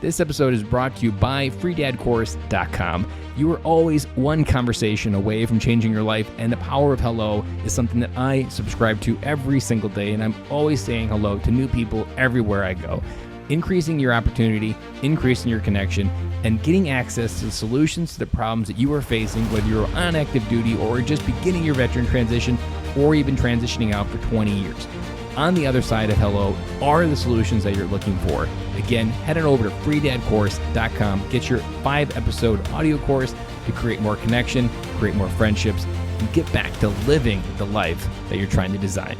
This episode is brought to you by freedadcourse.com. You are always one conversation away from changing your life, and the power of hello is something that I subscribe to every single day, and I'm always saying hello to new people everywhere I go. Increasing your opportunity, increasing your connection, and getting access to the solutions to the problems that you are facing, whether you're on active duty or just beginning your veteran transition or even transitioning out for 20 years. On the other side of hello are the solutions that you're looking for. Again, head on over to freedadcourse.com. Get your 5-episode audio course to create more connection, create more friendships, and get back to living the life that you're trying to design.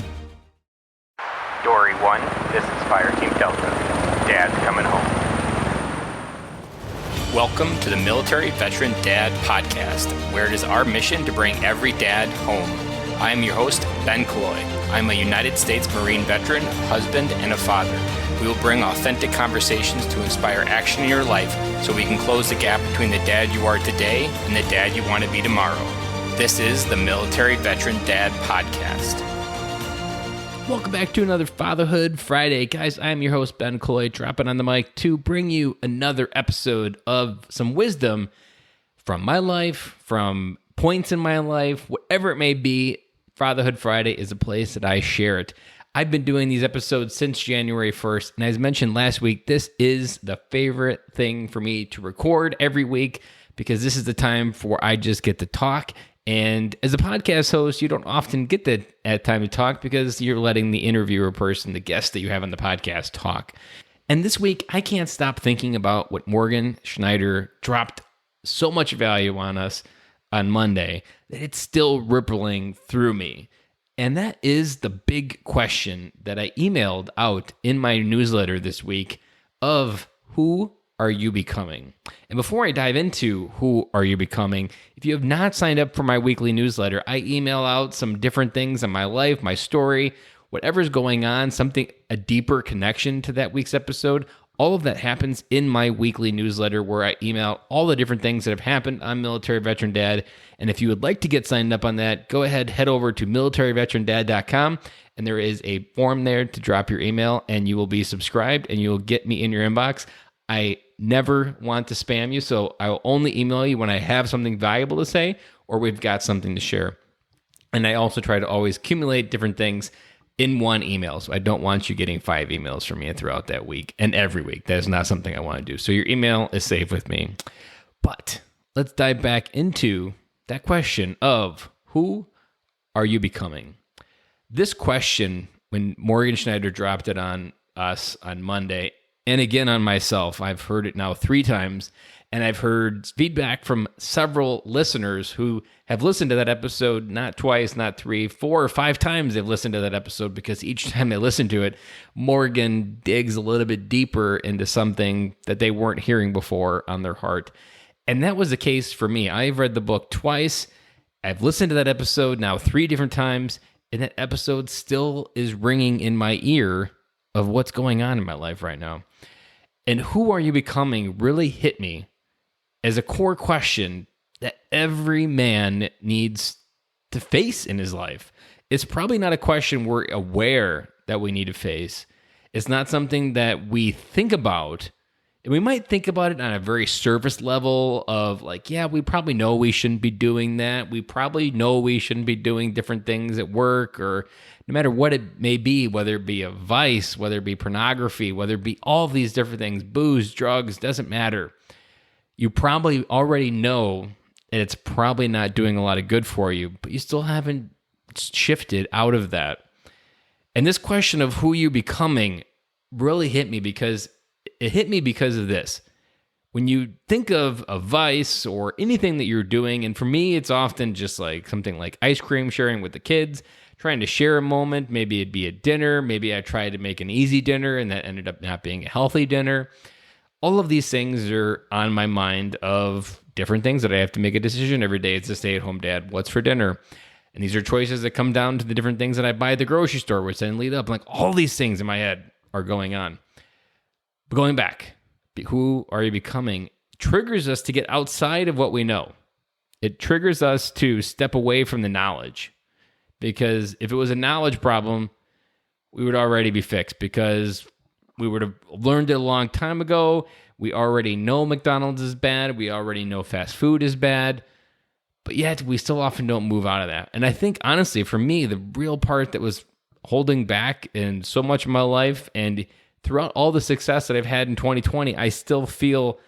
Dory 1, this is Fire Team Delta. Dad's coming home. Welcome to the Military Veteran Dad Podcast, where it is our mission to bring every dad home. I am your host, Ben Killoy. I'm a United States Marine veteran, husband, and a father. We will bring authentic conversations to inspire action in your life so we can close the gap between the dad you are today and the dad you want to be tomorrow. This is the Military Veteran Dad Podcast. Welcome back to another Fatherhood Friday. Guys, I'm your host, Ben Killoy, dropping on the mic to bring you another episode of some wisdom from my life, from points in my life, whatever it may be. Fatherhood Friday is a place that I share it. I've been doing these episodes since January 1st, and as mentioned last week, this is the favorite thing for me to record every week because this is the time where I just get to talk. And as a podcast host, you don't often get that time to talk because you're letting the interviewer person, the guest that you have on the podcast, talk. And this week, I can't stop thinking about what Morgan Snyder dropped so much value on us on Monday that it's still rippling through me. And that is the big question that I emailed out in my newsletter this week of who are you becoming? And before I dive into who are you becoming, if you have not signed up for my weekly newsletter, I email out some different things in my life, my story, whatever's going on, a deeper connection to that week's episode. All of that happens in my weekly newsletter where I email all the different things that have happened on Military Veteran Dad. And if you would like to get signed up on that, go ahead, head over to militaryveterandad.com, and there is a form there to drop your email, and you will be subscribed, and you will get me in your inbox. I never want to spam you, so I will only email you when I have something valuable to say or we've got something to share. And I also try to always accumulate different things in one email. So I don't want you getting 5 emails from me throughout that week and every week. That is not something I want to do. So your email is safe with me. But let's dive back into that question of who are you becoming? This question, when Morgan Snyder dropped it on us on Monday, and again on myself, I've heard it now 3 times, and I've heard feedback from several listeners who have listened to that episode, not twice, not 3, 4 or 5 times they've listened to that episode because each time they listen to it, Morgan digs a little bit deeper into something that they weren't hearing before on their heart. And that was the case for me. I've read the book twice. I've listened to that episode now 3 different times, and that episode still is ringing in my ear of what's going on in my life right now. And who are you becoming really hit me as a core question that every man needs to face in his life. It's probably not a question we're aware that we need to face. It's not something that we think about. And we might think about it on a very surface level of like, yeah, we probably know we shouldn't be doing that. We probably know we shouldn't be doing different things at work or no matter what it may be, whether it be a vice, whether it be pornography, whether it be all these different things, booze, drugs, doesn't matter. You probably already know that it's probably not doing a lot of good for you, but you still haven't shifted out of that. And this question of who you becoming really hit me because of this. When you think of a vice or anything that you're doing, and for me, it's often just like something like ice cream sharing with the kids, trying to share a moment. Maybe it'd be a dinner. Maybe I tried to make an easy dinner and that ended up not being a healthy dinner. All of these things are on my mind of different things that I have to make a decision every day as a stay-at-home dad. What's for dinner? And these are choices that come down to the different things that I buy at the grocery store, which then lead up. Like all these things in my head are going on. But going back, who are you becoming triggers us to get outside of what we know. It triggers us to step away from the knowledge. Because if it was a knowledge problem, we would already be fixed because We would have learned it a long time ago. We already know McDonald's is bad. We already know fast food is bad. But yet we still often don't move out of that. And I think, honestly, for me, the real part that was holding back in so much of my life and throughout all the success that I've had in 2020, I still feel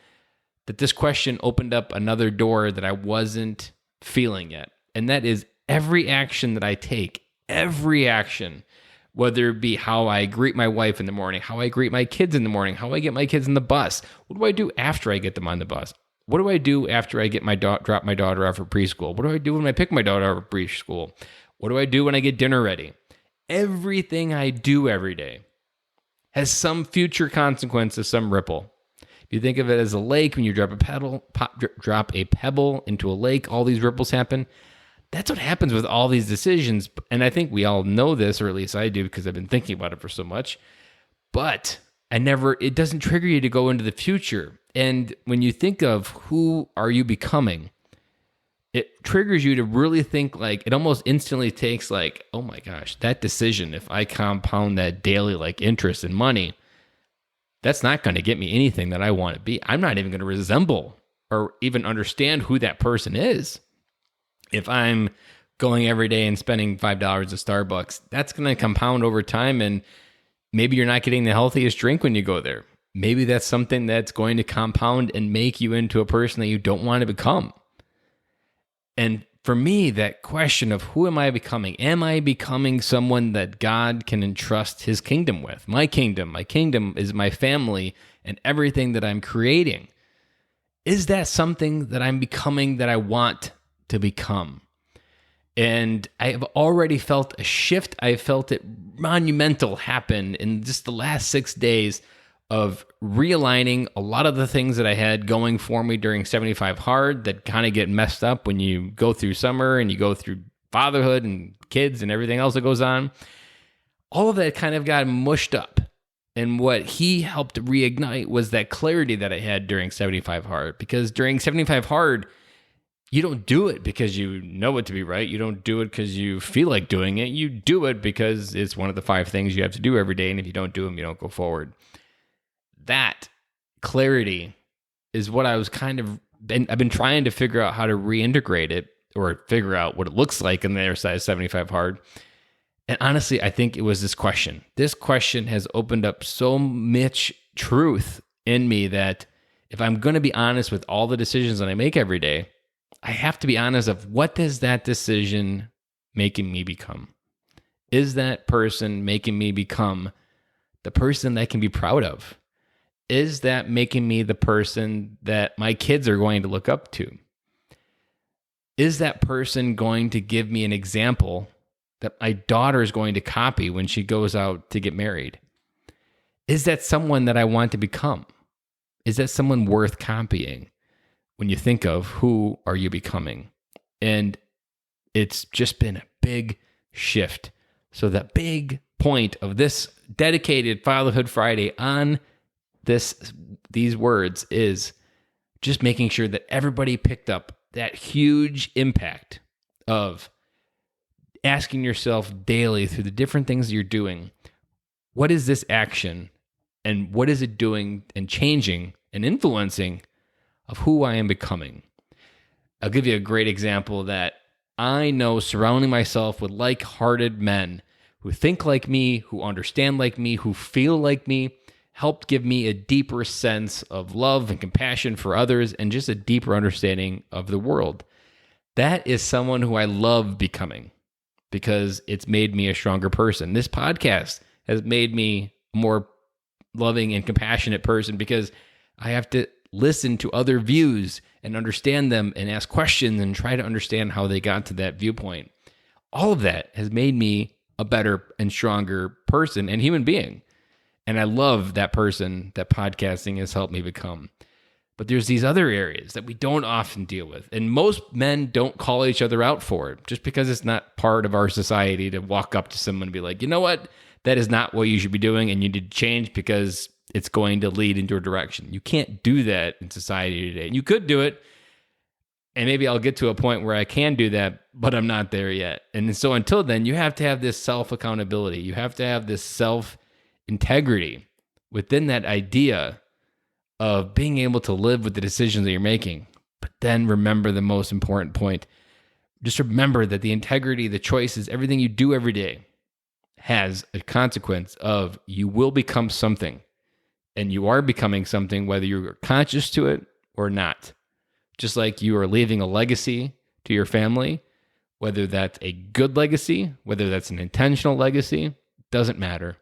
that this question opened up another door that I wasn't feeling yet. And that is every action that I take, every action, whether it be how I greet my wife in the morning, how I greet my kids in the morning, how I get my kids in the bus. What do I do after I get them on the bus? What do I do after I get drop my daughter off at preschool? What do I do when I pick my daughter up at preschool? What do I do when I get dinner ready? Everything I do every day has some future consequences, some ripple. If you think of it as a lake, when you drop a pebble into a lake, all these ripples happen. That's what happens with all these decisions. And I think we all know this, or at least I do, because I've been thinking about it for so much. But it doesn't trigger you to go into the future. And when you think of who are you becoming, it triggers you to really think, like, it almost instantly takes like, oh my gosh, that decision, if I compound that daily like interest in money, that's not going to get me anything that I want to be. I'm not even going to resemble or even understand who that person is. If I'm going every day and spending $5 at Starbucks, that's going to compound over time. And maybe you're not getting the healthiest drink when you go there. Maybe that's something that's going to compound and make you into a person that you don't want to become. And for me, that question of who am I becoming? Am I becoming someone that God can entrust his kingdom with? My kingdom is my family and everything that I'm creating. Is that something that I'm becoming that I want to become? And I have already felt a shift. I felt it monumental happen in just the last 6 days of realigning a lot of the things that I had going for me during 75 Hard that kind of get messed up when you go through summer and you go through fatherhood and kids and everything else that goes on. All of that kind of got mushed up. And what he helped reignite was that clarity that I had during 75 Hard. Because during 75 Hard, you don't do it because you know it to be right. You don't do it because you feel like doing it. You do it because it's one of the 5 things you have to do every day. And if you don't do them, you don't go forward. That clarity is what I've been trying to figure out how to reintegrate it or figure out what it looks like in the other side of 75 Hard. And honestly, I think it was this question. This question has opened up so much truth in me that if I'm going to be honest with all the decisions that I make every day, I have to be honest of what is that decision making me become? Is that person making me become the person that I can be proud of? Is that making me the person that my kids are going to look up to? Is that person going to give me an example that my daughter is going to copy when she goes out to get married? Is that someone that I want to become? Is that someone worth copying? When you think of who are you becoming? And it's just been a big shift. So the big point of this dedicated Fatherhood Friday on these words is just making sure that everybody picked up that huge impact of asking yourself daily through the different things you're doing, what is this action and what is it doing and changing and influencing of who I am becoming? I'll give you a great example that I know surrounding myself with like-hearted men who think like me, who understand like me, who feel like me, helped give me a deeper sense of love and compassion for others and just a deeper understanding of the world. That is someone who I love becoming because it's made me a stronger person. This podcast has made me a more loving and compassionate person because I have to listen to other views and understand them and ask questions and try to understand how they got to that viewpoint. All of that has made me a better and stronger person and human being. And I love that person that podcasting has helped me become. But there's these other areas that we don't often deal with. And most men don't call each other out for it just because it's not part of our society to walk up to someone and be like, you know what? That is not what you should be doing. And you need to change because it's going to lead into a direction. You can't do that in society today. You could do it. And maybe I'll get to a point where I can do that, but I'm not there yet. And so until then, you have to have this self-accountability. You have to have this self-integrity within that idea of being able to live with the decisions that you're making. But then remember the most important point. Just remember that the integrity, the choices, everything you do every day has a consequence of you will become something. And you are becoming something whether you're conscious to it or not. Just like you are leaving a legacy to your family, whether that's a good legacy, whether that's an intentional legacy, doesn't matter.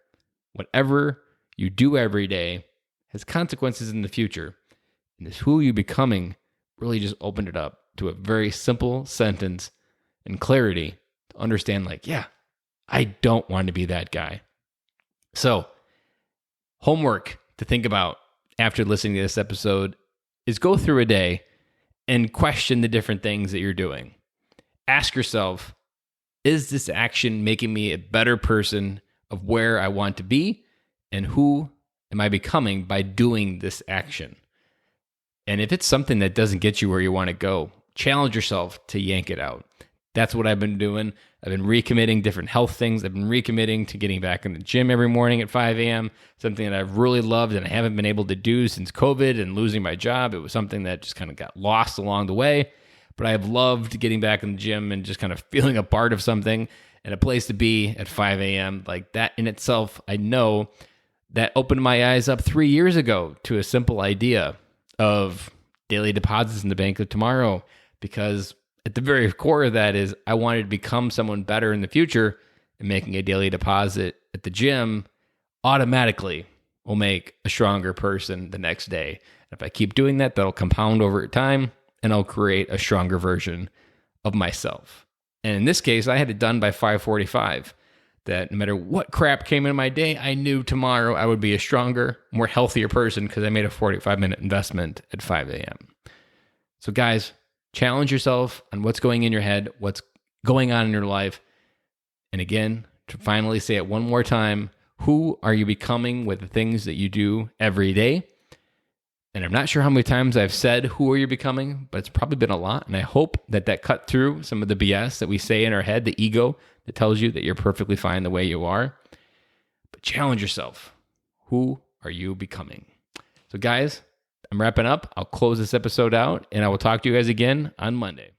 Whatever you do every day has consequences in the future. And this who you becoming really just opened it up to a very simple sentence and clarity to understand like, yeah, I don't want to be that guy. So homework to think about after listening to this episode is go through a day and question the different things that you're doing. Ask yourself, is this action making me a better person of where I want to be? And who am I becoming by doing this action? And if it's something that doesn't get you where you want to go, challenge yourself to yank it out. That's what I've been doing. I've been recommitting different health things. I've been recommitting to getting back in the gym every morning at 5 a.m., something that I've really loved and I haven't been able to do since COVID and losing my job. It was something that just kind of got lost along the way. But I have loved getting back in the gym and just kind of feeling a part of something and a place to be at 5 a.m. Like that in itself, I know that opened my eyes up 3 years ago to a simple idea of daily deposits in the bank of tomorrow, because at the very core of that is I wanted to become someone better in the future, and making a daily deposit at the gym automatically will make a stronger person the next day. If I keep doing that, that'll compound over time and I'll create a stronger version of myself. And in this case, I had it done by 5:45. That no matter what crap came in my day, I knew tomorrow I would be a stronger, more healthier person because I made a 45-minute investment at 5 a.m. So guys, challenge yourself on what's going in your head, what's going on in your life. And again, to finally say it one more time, who are you becoming with the things that you do every day? And I'm not sure how many times I've said, who are you becoming? But it's probably been a lot. And I hope that that cut through some of the BS that we say in our head, the ego that tells you that you're perfectly fine the way you are. But challenge yourself. Who are you becoming? So guys, I'm wrapping up. I'll close this episode out and I will talk to you guys again on Monday.